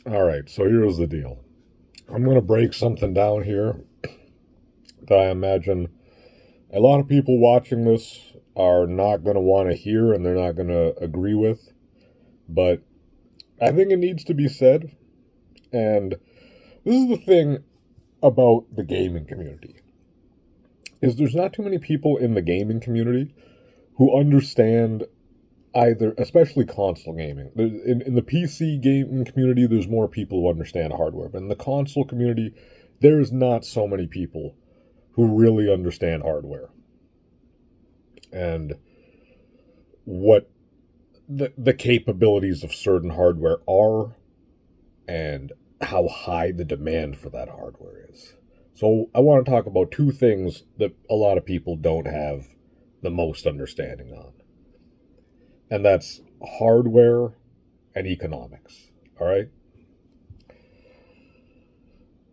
All right, so here's the deal. I'm going to break something down here that I imagine a lot of people watching this are not going to want to hear and they're not going to agree with, but I think it needs to be said. And this is the thing about the gaming community is there's not too many people in the gaming community who understand either, especially console gaming. In the PC gaming community, there's more people who understand hardware, but in the console community, there's not so many people who really understand hardware and what the capabilities of certain hardware are and how high the demand for that hardware is. So I want to talk about two things that a lot of people don't have the most understanding on. And that's hardware and economics. All right?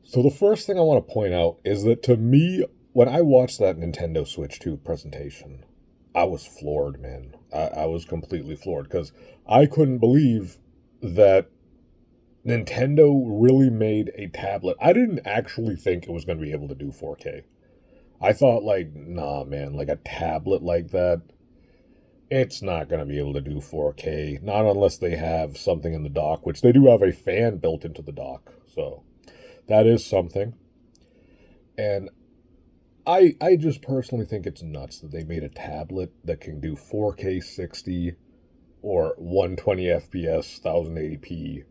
So the first thing I want to point out is that to me, when I watched that Nintendo Switch 2 presentation, I was floored, man. I was completely floored because I couldn't believe that Nintendo really made a tablet. I didn't actually think it was going to be able to do 4K. I thought, like, nah, man, like a tablet like that, it's not going to be able to do 4K. Not unless they have something in the dock, which they do have a fan built into the dock. So that is something. And I just personally think it's nuts that they made a tablet that can do 4K 60 or 120 FPS, 1080p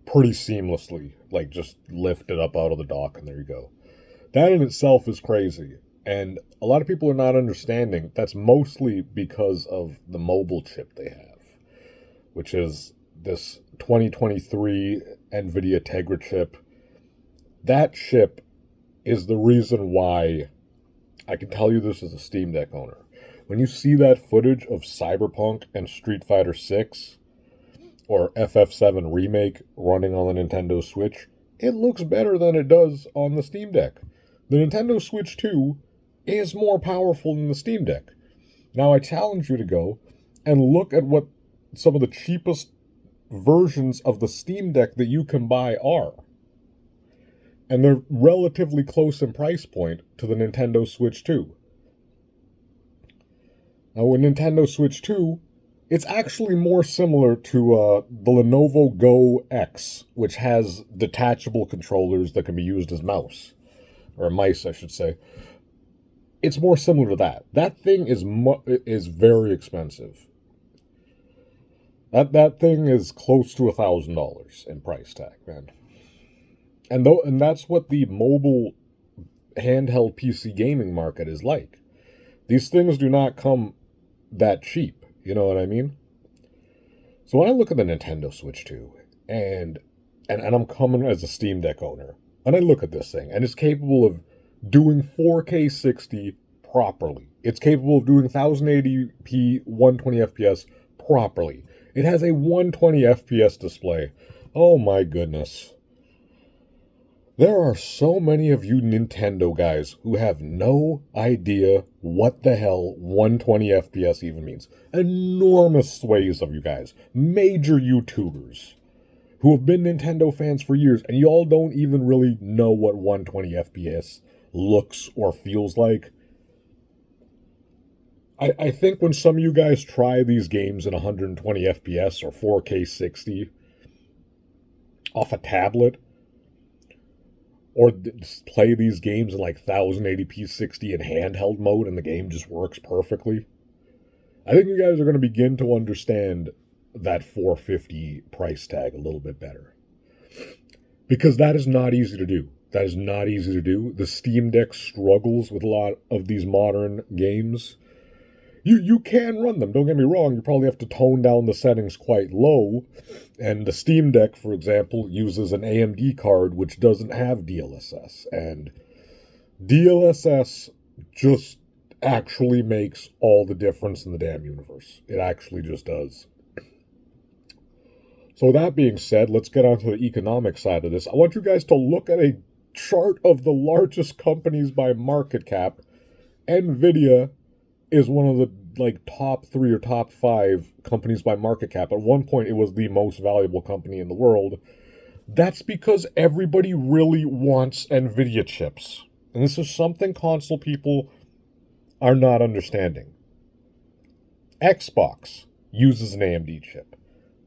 pretty seamlessly. Like, just lift it up out of the dock and there you go. That in itself is crazy. And a lot of people are not understanding that's mostly because of the mobile chip they have, which is this 2023 Nvidia Tegra chip. That chip is the reason why I can tell you this as a Steam Deck owner. When you see that footage of Cyberpunk and Street Fighter 6 or FF7 Remake running on the Nintendo Switch, it looks better than it does on the Steam Deck. The Nintendo Switch 2 is more powerful than the Steam Deck. Now I challenge you to go and look at what some of the cheapest versions of the Steam Deck that you can buy are. And they're relatively close in price point to the Nintendo Switch 2. Now, with Nintendo Switch 2, it's actually more similar to the Lenovo Go X, which has detachable controllers that can be used as mouse, or mice, I should say. It's more similar to that. That thing is very expensive. That thing is close to $1,000 in price tag, man. And that's what the mobile handheld PC gaming market is like. These things do not come that cheap. You know what I mean? So when I look at the Nintendo Switch 2, and I'm coming as a Steam Deck owner, and I look at this thing, and it's capable of doing 4K 60 properly. It's capable of doing 1080p 120 FPS properly. It has a 120 FPS display. Oh my goodness. There are so many of you Nintendo guys who have no idea what the hell 120 FPS even means. Enormous sways of you guys, major YouTubers, who have been Nintendo fans for years, and y'all don't even really know what 120 FPS looks or feels like. I think when some of you guys try these games in 120 FPS or 4K 60 off a tablet, or play these games in like 1080p 60 in handheld mode and the game just works perfectly, I think you guys are going to begin to understand that 450 price tag a little bit better. Because that is not easy to do. That is not easy to do. The Steam Deck struggles with a lot of these modern games. You can run them, don't get me wrong. You probably have to tone down the settings quite low. And the Steam Deck, for example, uses an AMD card which doesn't have DLSS. And DLSS just actually makes all the difference in the damn universe. It actually just does. So that being said, let's get onto the economic side of this. I want you guys to look at a chart of the largest companies by market cap. Nvidia is one of the top 3 or top 5 companies by market cap. At one point, it was the most valuable company in the world. That's because everybody really wants Nvidia chips. And this is something console people are not understanding. Xbox uses an AMD chip.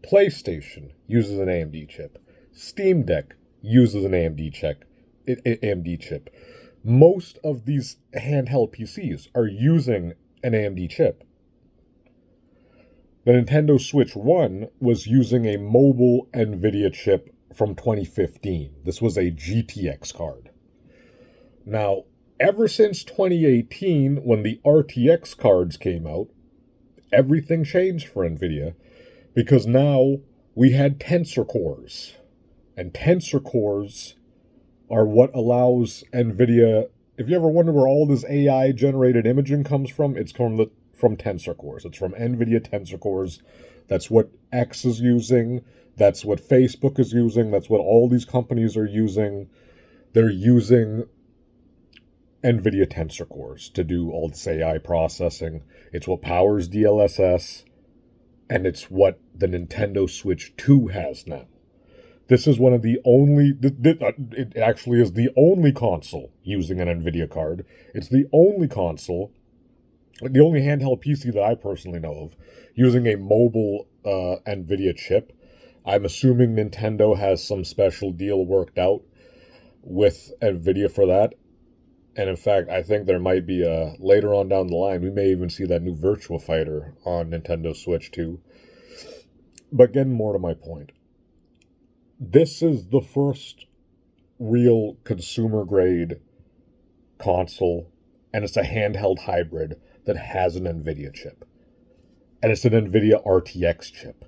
PlayStation uses an AMD chip. Steam Deck uses an AMD chip. Most of these handheld PCs are using an AMD chip. The Nintendo Switch 1 was using a mobile Nvidia chip from 2015. This was a GTX card. Now, ever since 2018, when the RTX cards came out, everything changed for Nvidia because now we had tensor cores. And tensor cores are what allows Nvidia. If you ever wonder where all this AI generated imaging comes from, it's from tensor cores. It's from Nvidia tensor cores. That's what X is using. That's what Facebook is using. That's what all these companies are using. They're using Nvidia tensor cores to do all this AI processing. It's what powers DLSS, and it's what the Nintendo Switch 2 has now. This is one of the only, it actually is the only console using an Nvidia card. It's the only console, the only handheld PC that I personally know of, using a mobile Nvidia chip. I'm assuming Nintendo has some special deal worked out with Nvidia for that. And in fact, I think there might be later on down the line, we may even see that new Virtua Fighter on Nintendo Switch 2. But getting more to my point, this is the first real consumer grade console, and it's a handheld hybrid that has an Nvidia chip. And it's an Nvidia RTX chip.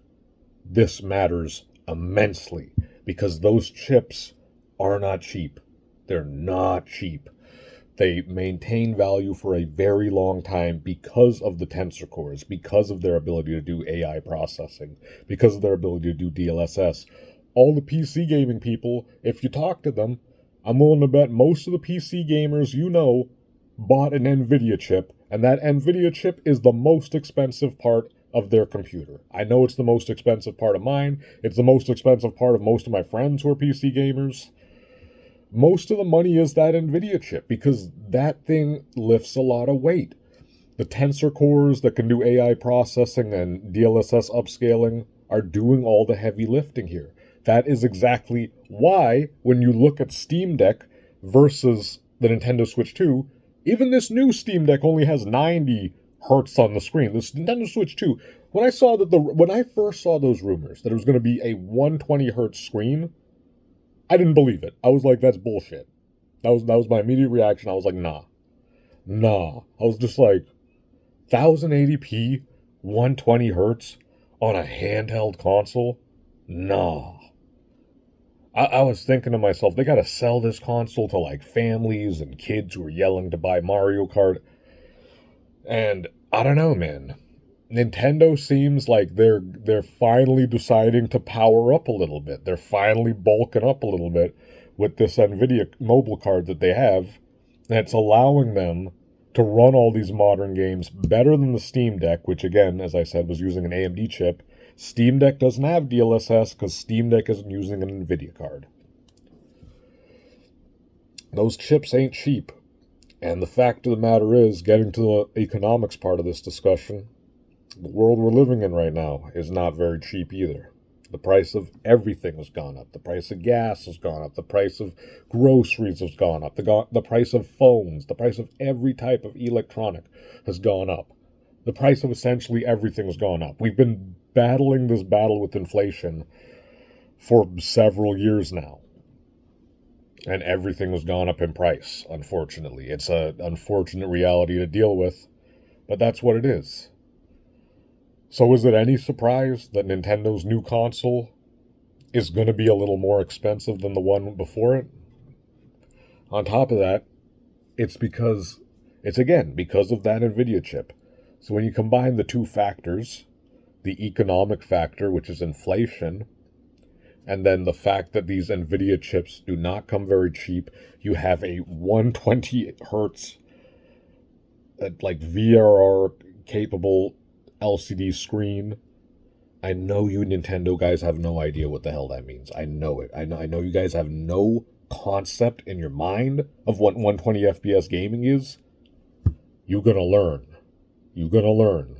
This matters immensely because those chips are not cheap. They're not cheap. They maintain value for a very long time because of the tensor cores, because of their ability to do AI processing, because of their ability to do DLSS. All the PC gaming people, if you talk to them, I'm willing to bet most of the PC gamers you know bought an Nvidia chip, and that Nvidia chip is the most expensive part of their computer. I know it's the most expensive part of mine. It's the most expensive part of most of my friends who are PC gamers. Most of the money is that Nvidia chip because that thing lifts a lot of weight. The tensor cores that can do AI processing and DLSS upscaling are doing all the heavy lifting here. That is exactly why when you look at Steam Deck versus the Nintendo Switch 2, even this new Steam Deck only has 90 hertz on the screen. This Nintendo Switch 2, when I first saw those rumors that it was going to be a 120 hertz screen, I didn't believe it. I was like, that's bullshit. That was my immediate reaction. I was like, nah. I was just like, 1080p, 120 hertz on a handheld console? Nah. I was thinking to myself, they gotta sell this console to like families and kids who are yelling to buy Mario Kart. And I don't know, man. Nintendo seems like they're finally deciding to power up a little bit. They're finally bulking up a little bit with this Nvidia mobile card that they have. And it's allowing them to run all these modern games better than the Steam Deck, which again, as I said, was using an AMD chip. Steam Deck doesn't have DLSS because Steam Deck isn't using an Nvidia card. Those chips ain't cheap. And the fact of the matter is, getting to the economics part of this discussion, the world we're living in right now is not very cheap either. The price of everything has gone up. The price of gas has gone up. The price of groceries has gone up. The price of phones, the price of every type of electronic has gone up. The price of essentially everything has gone up. We've been battling this battle with inflation for several years now. And everything has gone up in price, unfortunately. It's an unfortunate reality to deal with, but that's what it is. So is it any surprise that Nintendo's new console is going to be a little more expensive than the one before it? On top of that, it's because of that Nvidia chip. So when you combine the two factors, the economic factor, which is inflation, and then the fact that these Nvidia chips do not come very cheap, you have a 120 hertz, like VRR capable LCD screen, I know you Nintendo guys have no idea what the hell that means. I know it. I know you guys have no concept in your mind of what 120 FPS gaming is. You're gonna learn. You're gonna learn.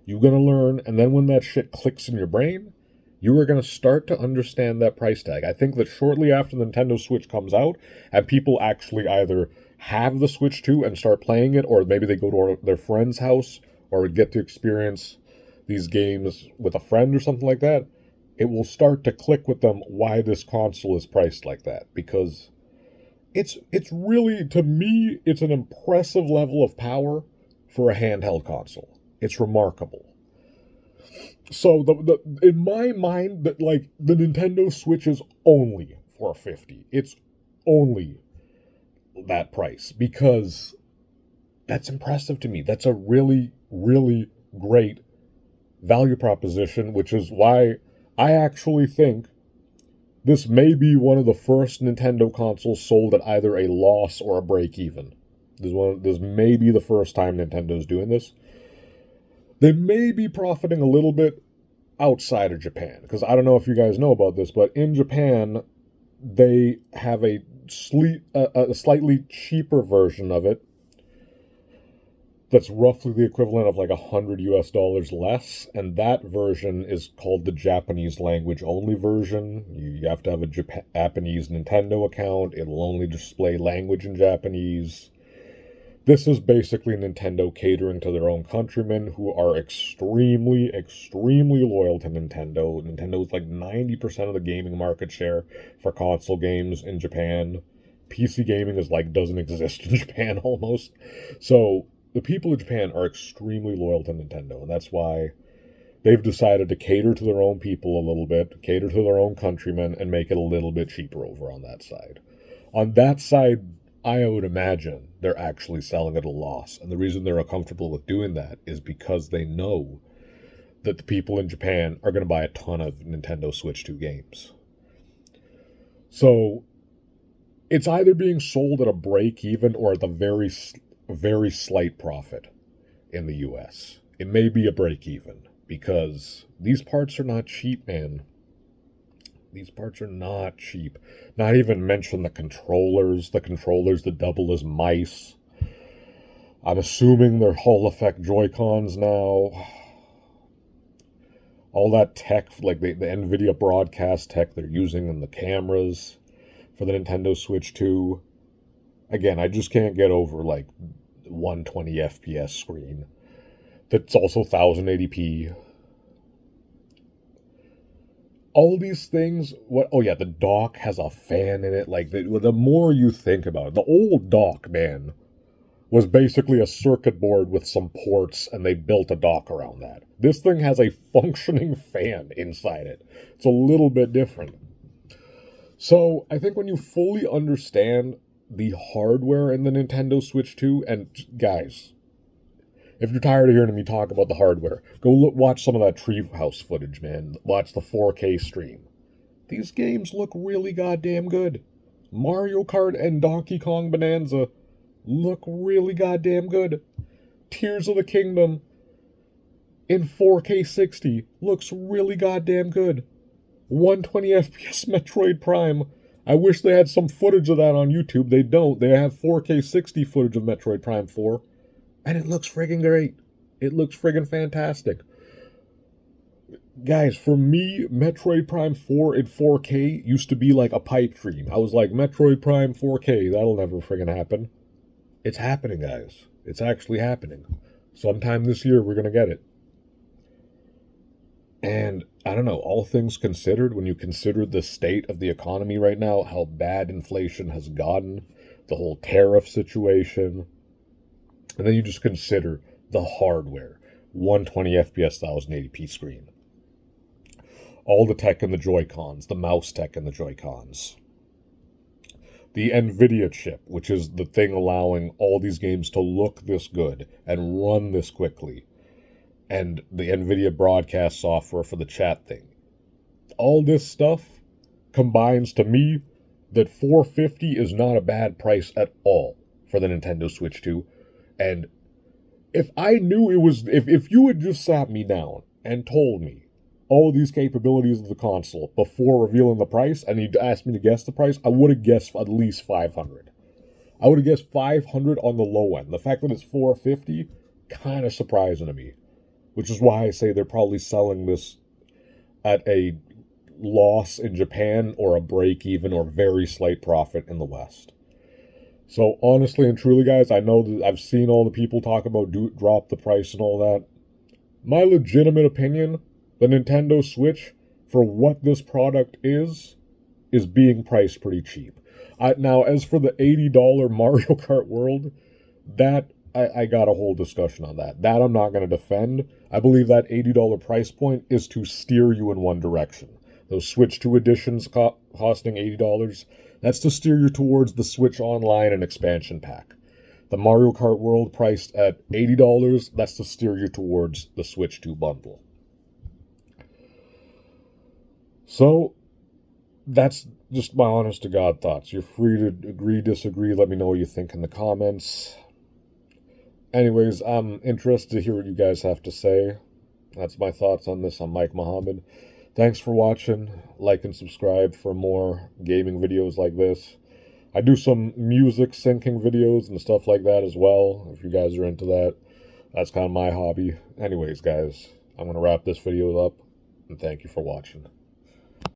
You're gonna learn, and then when that shit clicks in your brain, you are gonna start to understand that price tag. I think that shortly after the Nintendo Switch comes out, and people actually either have the Switch 2 and start playing it, or maybe they go to their friend's house, or get to experience these games with a friend or something like that, it will start to click with them why this console is priced like that. Because it's really, to me, it's an impressive level of power for a handheld console. It's remarkable. So the in my mind, that like the Nintendo Switch is only $450. It's only that price because that's impressive to me. That's a really, really great value proposition, which is why I actually think this may be one of the first Nintendo consoles sold at either a loss or a break even. This may be the first time Nintendo's doing this. They may be profiting a little bit outside of Japan, because I don't know if you guys know about this, but in Japan they have a slightly cheaper version of it that's roughly the equivalent of like $100 less, and that version is called the Japanese language only version. You have to have a Japanese Nintendo account. It'll only display language in Japanese. This is basically Nintendo catering to their own countrymen who are extremely, extremely loyal to Nintendo. Nintendo's like 90% of the gaming market share for console games in Japan. PC gaming is like doesn't exist in Japan almost. So the people of Japan are extremely loyal to Nintendo, and that's why they've decided to cater to their own people a little bit, cater to their own countrymen, and make it a little bit cheaper over on that side. On that side, I would imagine they're actually selling at a loss, and the reason they're comfortable with doing that is because they know that the people in Japan are going to buy a ton of Nintendo Switch 2 games. So it's either being sold at a break even or at the very slight profit in the US. It may be a break even because these parts are not cheap, man. These parts are not cheap. Not even mention the controllers that double as mice. I'm assuming they're Hall effect Joy-Cons now. All that tech, like the Nvidia broadcast tech they're using in the cameras for the Nintendo Switch 2. Again, I just can't get over like 120 FPS screen. That's also 1080p. All these things, the dock has a fan in it. Like, the more you think about it, the old dock, man, was basically a circuit board with some ports, and they built a dock around that. This thing has a functioning fan inside it. It's a little bit different. So, I think when you fully understand the hardware in the Nintendo Switch 2, and guys, if you're tired of hearing me talk about the hardware, go watch some of that Treehouse footage, man. Watch the 4K stream. These games look really goddamn good. Mario Kart and Donkey Kong Bonanza look really goddamn good. Tears of the Kingdom in 4K 60 looks really goddamn good. 120 FPS Metroid Prime. I wish they had some footage of that on YouTube. They don't. They have 4K 60 footage of Metroid Prime 4. And it looks friggin' great. It looks friggin' fantastic. Guys, for me, Metroid Prime 4 in 4K used to be like a pipe dream. I was like, Metroid Prime 4K, that'll never friggin' happen. It's happening, guys. It's actually happening. Sometime this year, we're gonna get it. And, I don't know, all things considered, when you consider the state of the economy right now, how bad inflation has gotten, the whole tariff situation, and then you just consider the hardware. 120 FPS 1080p screen. All the tech in the Joy-Cons, the mouse tech in the Joy-Cons. The Nvidia chip, which is the thing allowing all these games to look this good and run this quickly. And the Nvidia broadcast software for the chat thing. All this stuff combines to me that $450 is not a bad price at all for the Nintendo Switch 2. And if I knew it was, if you had just sat me down and told me all these capabilities of the console before revealing the price, and he'd asked me to guess the price, I would have guessed at least 500. I would have guessed 500 on the low end. The fact that it's 450, kind of surprising to me, which is why I say they're probably selling this at a loss in Japan or a break even or very slight profit in the West. So honestly and truly, guys, I know that I've seen all the people talk about drop the price and all that. My legitimate opinion, the Nintendo Switch, for what this product is being priced pretty cheap. Now, as for the $80 Mario Kart World, that I got a whole discussion on that. That I'm not going to defend. I believe that $80 price point is to steer you in one direction. Those Switch 2 editions costing $80, that's to steer you towards the Switch Online and expansion pack. The Mario Kart World priced at $80, that's to steer you towards the Switch 2 bundle. So, that's just my honest to God thoughts. You're free to agree, disagree, let me know what you think in the comments. Anyways, I'm interested to hear what you guys have to say. That's my thoughts on this. I'm Mike Muhammad. Thanks for watching. Like and subscribe for more gaming videos like this. I do some music syncing videos and stuff like that as well, if you guys are into that. That's kind of my hobby. Anyways, guys, I'm going to wrap this video up, and thank you for watching.